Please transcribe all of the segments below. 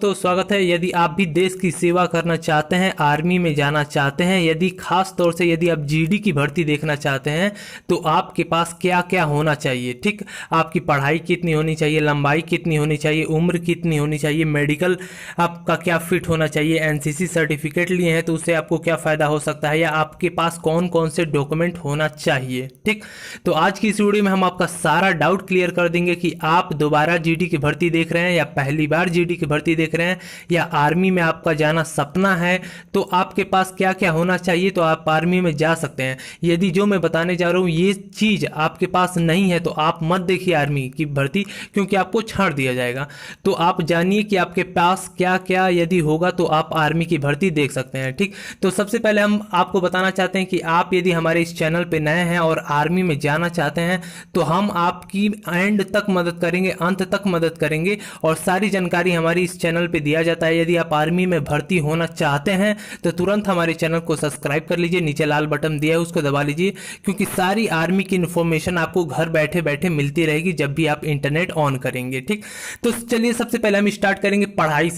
तो स्वागत है। यदि आप भी देश की सेवा करना चाहते हैं, आर्मी में जाना चाहते हैं, यदि खास तौर से यदि आप जीडी की भर्ती देखना चाहते हैं तो आपके पास क्या क्या होना चाहिए। ठीक, आपकी पढ़ाई कितनी होनी चाहिए, लंबाई कितनी होनी चाहिए, उम्र कितनी होनी चाहिए, मेडिकल आपका क्या फिट होना चाहिए, एनसीसी सर्टिफिकेट लिए हैं तो उससे आपको क्या फ़ायदा हो सकता है, या आपके पास कौन कौन से डॉक्यूमेंट होना चाहिए। ठीक, तो आज की इस वीडियो में हम आपका सारा डाउट क्लियर कर देंगे कि आप दोबारा जीडी की भर्ती देख रहे हैं या पहली बार जीडी की भर्ती देख रहे हैं या आर्मी में आपका जाना सपना है, तो आपके पास क्या क्या होना चाहिए तो आप आर्मी में जा सकते हैं। यदि जो मैं बताने जा रहा हूँ ये चीज़ आपके पास नहीं है तो आप मत देखिए आर्मी की भर्ती, क्योंकि आपको छाड़ दिया जाएगा। तो आप जानिए कि आपके पास क्या क्या यदि होगा तो आप आर्मी की भर्ती देख सकते हैं। ठीक, तो सबसे पहले हम आपको बताना चाहते हैं कि आप यदि हमारे इस चैनल पे नए हैं और आर्मी में जाना चाहते हैं तो हम आपकी एंड तक मदद करेंगे, अंत तक मदद करेंगे, और सारी जानकारी हमारी इस चैनल पे दिया जाता है। यदि आप आर्मी में भर्ती होना चाहते हैं तो तुरंत हमारे चैनल को सब्सक्राइब कर लीजिए, नीचे लाल बटन दिया है उसको दबा लीजिए, क्योंकि सारी आर्मी की इन्फॉर्मेशन आपको घर बैठे बैठे मिलती रहेगी जब भी आप इंटरनेट ऑन करेंगे। ठीक, तो चलिए सबसे पहले हम स्टार्ट करेंगे पढ़ाई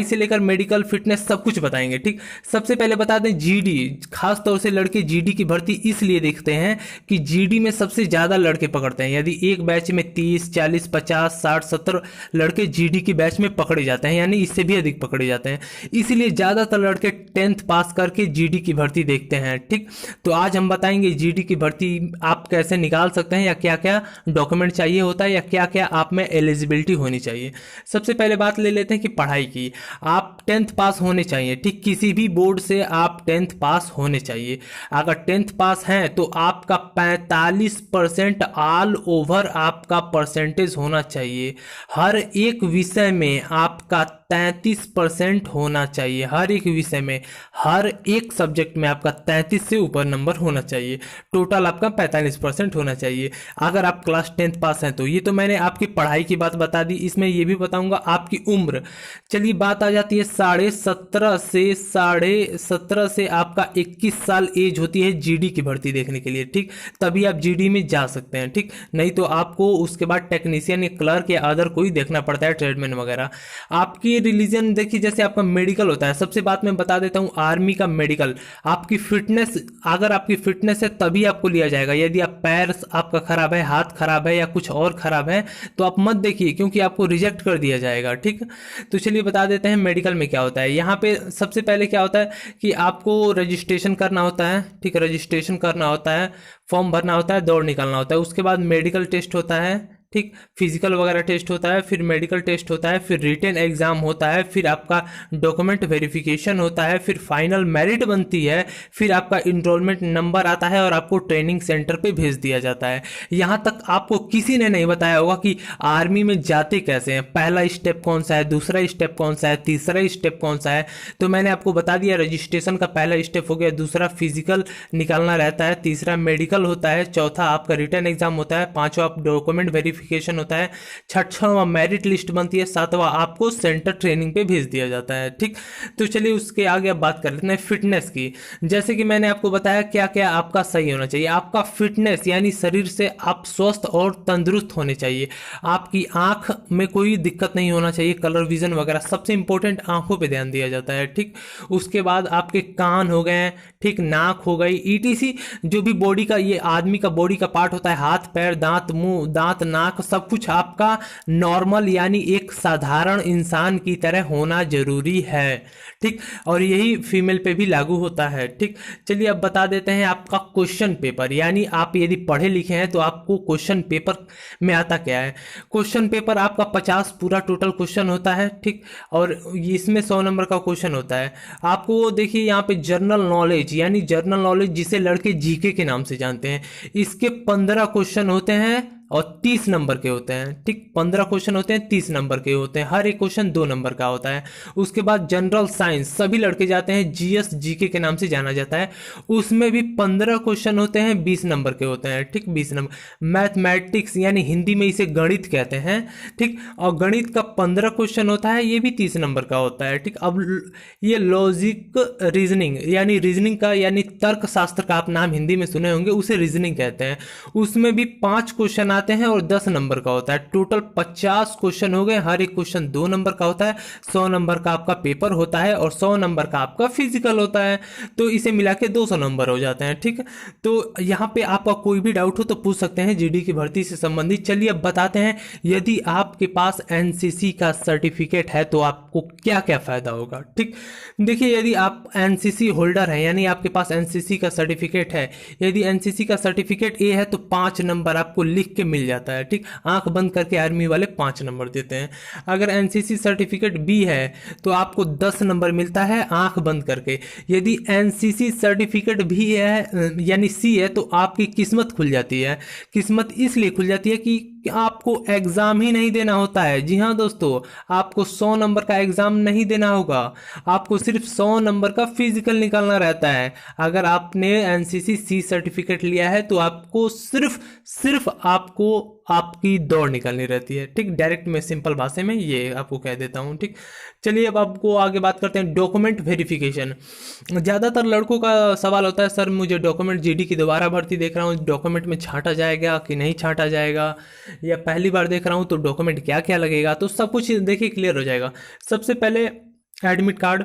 से लेकर मेडिकल फिटनेस सब कुछ बताएंगे। ठीक, सबसे पहले बता दें जीडी, खास तौर से लड़के जीडी की भर्ती इसलिए देखते हैं कि जीडी में सबसे ज्यादा लड़के पकड़ते हैं। यदि एक बैच में 30, 40, 50, 60, 70 लड़के जीडी की बैच में पकड़े जाते हैं, यानी इससे भी अधिक पकड़े जाते हैं, इसीलिए ज्यादातर लड़के 10th पास करके जीडी की भर्ती देखते हैं। ठीक, तो आज हम बताएंगे जीडी की भर्ती आप कैसे निकाल सकते हैं, या क्या क्या डॉक्यूमेंट चाहिए होता है, या क्या क्या आप में एलिजिबिलिटी होनी चाहिए। सबसे पहले बात ले लेते हैं कि पढ़ाई की। आप 10th पास होने चाहिए। ठीक, किसी भी बोर्ड से आप 10th पास होने चाहिए। अगर 10th पास हैं तो आपका 45% ऑल ओवर आपका परसेंटेज होना चाहिए। हर एक विषय में आपका 33% होना चाहिए। हर एक विषय में, हर एक सब्जेक्ट में आपका 33 से ऊपर नंबर होना चाहिए। टोटल आपका 45% होना चाहिए अगर आप क्लास 10th पास हैं तो। ये तो मैंने आपकी पढ़ाई की बात बता दी, इसमें ये भी बताऊंगा आपकी उम्र। चलिए बात आ जाती है 17.5 से आपका 21 साल एज होती है जीडी की भर्ती देखने के लिए। ठीक, तभी आप जीडी में जा सकते हैं। ठीक, नहीं तो आपको उसके बाद टेक्नीशियन या क्लर्क या अदर कोई देखना पड़ता है, ट्रेडमैन वगैरह। आपकी रिलीजन देखिए, जैसे आपका मेडिकल होता है, सबसे बात मैं बता देता हूं आर्मी का मेडिकल, आपकी फिटनेस, अगर आपकी फिटनेस है तभी आपको लिया जाएगा। यदि आप पैर आपका खराब है, हाथ खराब है या कुछ और खराब है तो आप मत देखिए, क्योंकि आपको रिजेक्ट कर दिया जाएगा। ठीक, तो चलिए बता देते हैं मेडिकल में क्या होता है। यहाँ पे सबसे पहले क्या होता है कि आपको रजिस्ट्रेशन करना होता है। ठीक, रजिस्ट्रेशन करना होता है, फॉर्म भरना होता है, दौड़ निकालना होता है, उसके बाद मेडिकल टेस्ट होता है। ठीक, फिजिकल वगैरह टेस्ट होता है, फिर मेडिकल टेस्ट होता है, फिर रिटन एग्जाम होता है, फिर आपका डॉक्यूमेंट वेरिफिकेशन होता है, फिर फाइनल मेरिट बनती है, फिर आपका इनरोलमेंट नंबर आता है और आपको ट्रेनिंग सेंटर पे भेज दिया जाता है। यहाँ तक आपको किसी ने नहीं बताया होगा कि आर्मी में जाते कैसे हैं, पहला स्टेप कौन सा है, दूसरा स्टेप कौन सा है, तीसरा स्टेप कौन सा है। तो मैंने आपको बता दिया, रजिस्ट्रेशन का पहला स्टेप हो गया, दूसरा फिजिकल निकालना रहता है, तीसरा मेडिकल होता है, चौथा आपका रिटन एग्जाम होता है, पांचवा डॉक्यूमेंट वेरिफिकेशन होता है, छठवां मेरिट लिस्ट बनती है, सातवां आपको सेंटर ट्रेनिंग पे भेज दिया जाता है। ठीक, तो चलिए उसके आगे अब बात कर लेते हैं फिटनेस की। जैसे कि मैंने आपको बताया क्या क्या आपका सही होना चाहिए। आपका फिटनेस यानी शरीर से आप स्वस्थ और तंदुरुस्त होने चाहिए। आपकी आंख में कोई दिक्कत नहीं होना चाहिए, कलर विजन वगैरह, सबसे इंपॉर्टेंट आंखों पे ध्यान दिया जाता है। ठीक, उसके बाद आपके कान हो गए, ठीक, नाक हो गई, ईटीसी जो भी बॉडी का, ये आदमी का बॉडी का पार्ट होता है, हाथ पैर दांत मुंह दांत नाक, सब कुछ आपका नॉर्मल यानी एक साधारण इंसान की तरह होना जरूरी है। ठीक, और यही फीमेल पे भी लागू होता है। ठीक, चलिए अब बता देते हैं आपका क्वेश्चन पेपर, यानी आप यदि पढ़े लिखे हैं तो आपको क्वेश्चन पेपर में आता क्या है। क्वेश्चन पेपर आपका 50 पूरा टोटल क्वेश्चन होता है। ठीक, और इसमें 100 नंबर का क्वेश्चन होता है। आपको देखिए यहाँ पे जनरल नॉलेज, यानी जनरल नॉलेज जिसे लड़के जीके के नाम से जानते हैं, इसके 15 क्वेश्चन होते हैं और 30 नंबर के होते हैं। ठीक, 15 क्वेश्चन होते हैं, 30 नंबर के होते हैं, हर एक क्वेश्चन 2 नंबर का होता है। उसके बाद जनरल साइंस सभी लड़के जाते हैं, जीएस जीके के नाम से जाना जाता है, उसमें भी 15 क्वेश्चन होते हैं, 20 नंबर के होते हैं। ठीक, 20 नंबर। मैथमेटिक्स यानी हिंदी में इसे गणित कहते हैं। ठीक, और गणित का 15 क्वेश्चन होता है, ये भी 30 नंबर का होता है। ठीक, अब ये लॉजिक रीजनिंग यानी रीजनिंग का यानी तर्क शास्त्र का आप नाम हिंदी में सुने होंगे, उसे रीजनिंग कहते हैं। उसमें भी 5 क्वेश्चन बनाते हैं और 10 नंबर का होता है। टोटल 50 क्वेश्चन हो गए, हर एक क्वेश्चन 2 नंबर का होता है। 100 नंबर का आपका पेपर होता है और 100 नंबर का आपका फिजिकल होता है, तो इसे मिला के 200 नंबर हो जाते हैं। ठीक है, तो यहाँ पे आपका कोई भी डाउट हो तो पूछ सकते हैं जीडी की भर्ती से संबंधित। चलिए अब बताते हैं, यदि आपके पास एनसीसी का सर्टिफिकेट है तो आपको क्या क्या फायदा होगा। ठीक, देखिए यदि आप एनसीसी होल्डर हैं, यानी आपके पास एनसीसी का सर्टिफिकेट है, यदि एनसीसी का सर्टिफिकेट ए है तो 5 नंबर आपको लिख के मिल जाता है। ठीक, आंख बंद करके आर्मी वाले 5 नंबर देते हैं। अगर एनसीसी सर्टिफिकेट बी है तो आपको 10 नंबर मिलता है आंख बंद करके। यदि एनसीसी सर्टिफिकेट भी है यानी सी है तो आपकी किस्मत खुल जाती है। किस्मत इसलिए खुल जाती है कि आपको एग्जाम ही नहीं देना होता है। जी हाँ दोस्तों, आपको 100 नंबर का एग्जाम नहीं देना होगा, आपको सिर्फ 100 नंबर का फिजिकल निकालना रहता है। अगर आपने एनसीसी सी सर्टिफिकेट लिया है तो आपको सिर्फ आपको आपकी दौड़ निकालनी रहती है। ठीक, डायरेक्ट मैं सिंपल भाषा में ये आपको कह देता हूँ। ठीक, चलिए अब आपको आगे बात करते हैं डॉक्यूमेंट वेरिफिकेशन। ज़्यादातर लड़कों का सवाल होता है, सर मुझे डॉक्यूमेंट जीडी की दोबारा भर्ती देख रहा हूँ, डॉक्यूमेंट में छांटा जाएगा कि नहीं छांटा जाएगा, या पहली बार देख रहा हूँ तो डॉक्यूमेंट क्या क्या लगेगा। तो सब कुछ देखिए क्लियर हो जाएगा। सबसे पहले एडमिट कार्ड,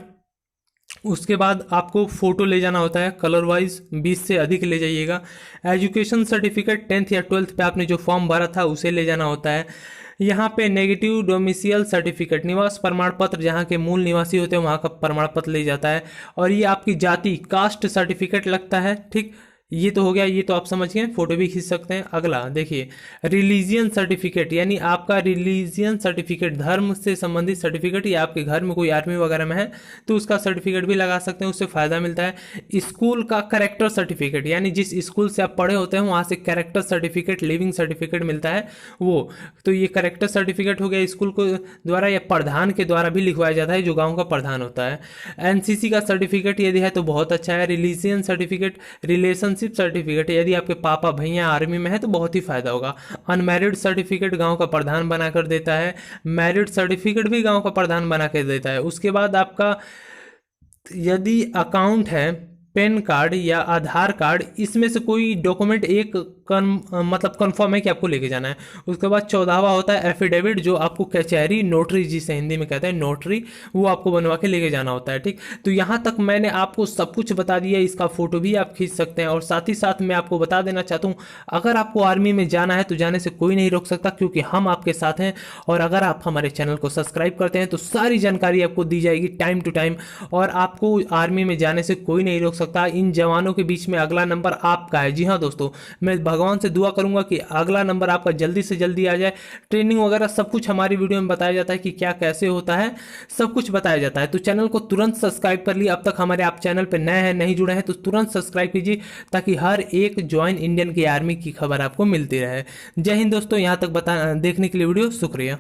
उसके बाद आपको फ़ोटो ले जाना होता है कलर वाइज, 20 से अधिक ले जाइएगा। एजुकेशन सर्टिफिकेट 10th या 12th पे आपने जो फॉर्म भरा था उसे ले जाना होता है। यहाँ पे नेगेटिव डोमिसियल सर्टिफिकेट, निवास प्रमाण पत्र, जहाँ के मूल निवासी होते हैं वहाँ का प्रमाण पत्र ले जाता है। और ये आपकी जाति कास्ट सर्टिफिकेट लगता है। ठीक, ये तो हो गया, ये तो आप समझ गए, फोटो भी खींच सकते हैं। अगला देखिए रिलीजियन सर्टिफिकेट, यानी आपका रिलीजियन सर्टिफिकेट, धर्म से संबंधित सर्टिफिकेट, या आपके घर में कोई आर्मी वगैरह में है तो उसका सर्टिफिकेट भी लगा सकते हैं, उससे फ़ायदा मिलता है। स्कूल का कैरेक्टर सर्टिफिकेट, यानी जिस स्कूल से आप पढ़े होते हैं वहाँ से कैरेक्टर सर्टिफिकेट, लिविंग सर्टिफिकेट मिलता है वो, तो ये कैरेक्टर सर्टिफिकेट हो गया स्कूल को द्वारा या प्रधान के द्वारा भी लिखवाया जाता है, जो गाँव का प्रधान होता है। एनसीसी का सर्टिफिकेट यदि है तो बहुत अच्छा है। रिलीजियन सर्टिफिकेट, रिलेशन सर्टिफिकेट, यदि आपके पापा भैया आर्मी में है तो बहुत ही फायदा होगा। अनमैरिड सर्टिफिकेट गांव का प्रधान बनाकर देता है, मैरिड सर्टिफिकेट भी गांव का प्रधान बनाकर देता है। उसके बाद आपका यदि अकाउंट है, पैन कार्ड या आधार कार्ड, इसमें से कोई डॉक्यूमेंट एक मतलब कन्फर्म है कि आपको लेके जाना है। उसके बाद 14वां होता है एफिडेविट, जो आपको कचहरी, नोटरी जिसे हिंदी में कहते हैं नोटरी, वो आपको बनवा के लेके जाना होता है। ठीक, तो यहाँ तक मैंने आपको सब कुछ बता दिया, इसका फोटो भी आप खींच सकते हैं। और साथ ही साथ मैं आपको बता देना चाहता हूँ, अगर आपको आर्मी में जाना है तो जाने से कोई नहीं रोक सकता, क्योंकि हम आपके साथ हैं। और अगर आप हमारे चैनल को सब्सक्राइब करते हैं तो सारी जानकारी आपको दी जाएगी टाइम टू टाइम, और आपको आर्मी में जाने से कोई नहीं रोक सकता। इन जवानों के बीच में अगला नंबर आपका है। जी हाँ दोस्तों, मैं भगवान से दुआ करूंगा कि अगला नंबर आपका जल्दी से जल्दी आ जाए। ट्रेनिंग वगैरह सब कुछ हमारी वीडियो में बताया जाता है कि क्या कैसे होता है, सब कुछ बताया जाता है। तो चैनल को तुरंत सब्सक्राइब कर लिए। अब तक हमारे आप चैनल पर नए हैं, नहीं जुड़े हैं तो तुरंत सब्सक्राइब कीजिए, ताकि हर एक ज्वाइन इंडियन की आर्मी की खबर आपको मिलती रहे। जय हिंद दोस्तों, यहाँ तक देखने के लिए वीडियो शुक्रिया।